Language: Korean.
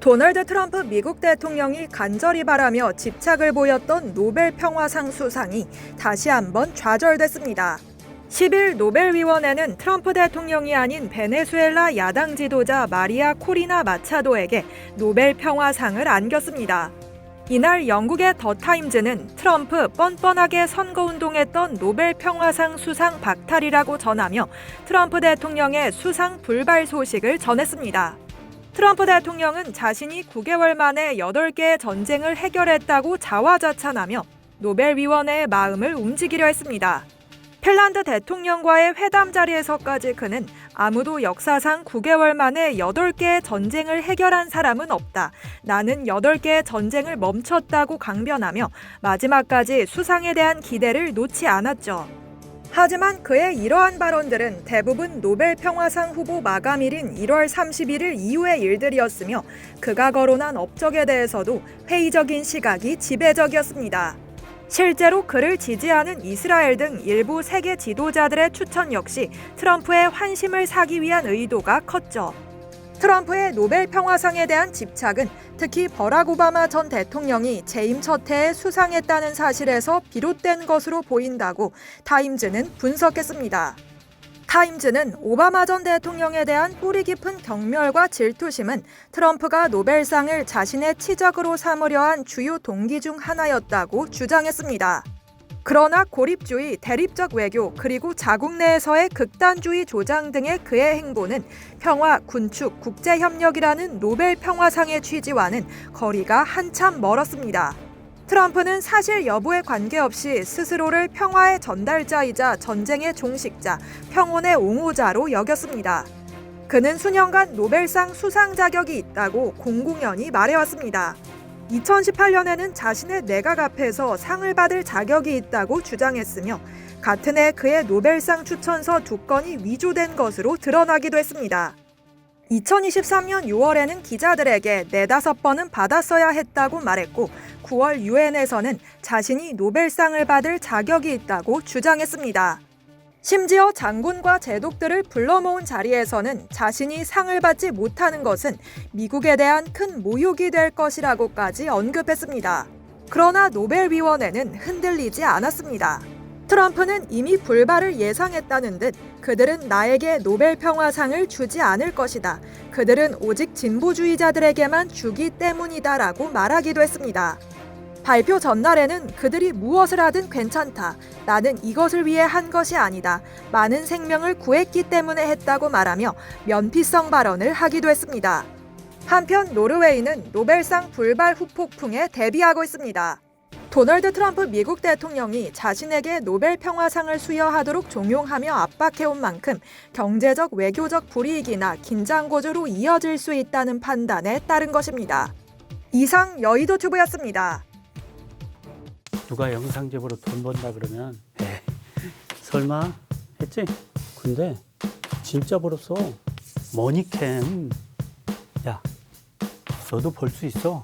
도널드 트럼프 미국 대통령이 간절히 바라며 집착을 보였던 노벨 평화상 수상이 다시 한번 좌절됐습니다. 10일 노벨위원회는 트럼프 대통령이 아닌 베네수엘라 야당 지도자 마리아 코리나 마차도에게 노벨 평화상을 안겼습니다. 이날 영국의 더 타임즈는 트럼프 뻔뻔하게 선거운동했던 노벨 평화상 수상 박탈이라고 전하며 트럼프 대통령의 수상 불발 소식을 전했습니다. 트럼프 대통령은 자신이 9개월 만에 8개의 전쟁을 해결했다고 자화자찬하며 노벨위원회의 마음을 움직이려 했습니다. 핀란드 대통령과의 회담 자리에서까지 그는 아무도 역사상 9개월 만에 8개의 전쟁을 해결한 사람은 없다. 나는 8개의 전쟁을 멈췄다고 강변하며 마지막까지 수상에 대한 기대를 놓지 않았죠. 하지만 그의 이러한 발언들은 대부분 노벨 평화상 후보 마감일인 1월 31일 이후의 일들이었으며 그가 거론한 업적에 대해서도 회의적인 시각이 지배적이었습니다. 실제로 그를 지지하는 이스라엘 등 일부 세계 지도자들의 추천 역시 트럼프의 환심을 사기 위한 의도가 컸죠. 트럼프의 노벨 평화상에 대한 집착은 특히 버락 오바마 전 대통령이 재임 첫 해에 수상했다는 사실에서 비롯된 것으로 보인다고 타임즈는 분석했습니다. 타임즈는 오바마 전 대통령에 대한 뿌리 깊은 경멸과 질투심은 트럼프가 노벨상을 자신의 치적으로 삼으려 한 주요 동기 중 하나였다고 주장했습니다. 그러나 고립주의, 대립적 외교, 그리고 자국 내에서의 극단주의 조장 등의 그의 행보는 평화, 군축, 국제협력이라는 노벨 평화상의 취지와는 거리가 한참 멀었습니다. 트럼프는 사실 여부에 관계없이 스스로를 평화의 전달자이자 전쟁의 종식자, 평온의 옹호자로 여겼습니다. 그는 수년간 노벨상 수상 자격이 있다고 공공연히 말해왔습니다. 2018년에는 자신의 내각 앞에서 상을 받을 자격이 있다고 주장했으며 같은 해 그의 노벨상 추천서 2건이 위조된 것으로 드러나기도 했습니다. 2023년 6월에는 기자들에게 4-5번은 받았어야 했다고 말했고 9월 유엔에서는 자신이 노벨상을 받을 자격이 있다고 주장했습니다. 심지어 장군과 제독들을 불러 모은 자리에서는 자신이 상을 받지 못하는 것은 미국에 대한 큰 모욕이 될 것이라고까지 언급했습니다. 그러나 노벨위원회는 흔들리지 않았습니다. 트럼프는 이미 불발을 예상했다는 듯 그들은 나에게 노벨 평화상을 주지 않을 것이다. 그들은 오직 진보주의자들에게만 주기 때문이다라고 말하기도 했습니다. 발표 전날에는 그들이 무엇을 하든 괜찮다. 나는 이것을 위해 한 것이 아니다. 많은 생명을 구했기 때문에 했다고 말하며 면피성 발언을 하기도 했습니다. 한편 노르웨이는 노벨상 불발 후폭풍에 대비하고 있습니다. 도널드 트럼프 미국 대통령이 자신에게 노벨 평화상을 수여하도록 종용하며 압박해온 만큼 경제적 외교적 불이익이나 긴장 고조로 이어질 수 있다는 판단에 따른 것입니다. 이상 여의도 튜브였습니다. 누가 영상 제보로 돈 번다 그러면 설마 했지? 근데 진짜 벌었어. 머니캔. 야, 너도 벌 수 있어.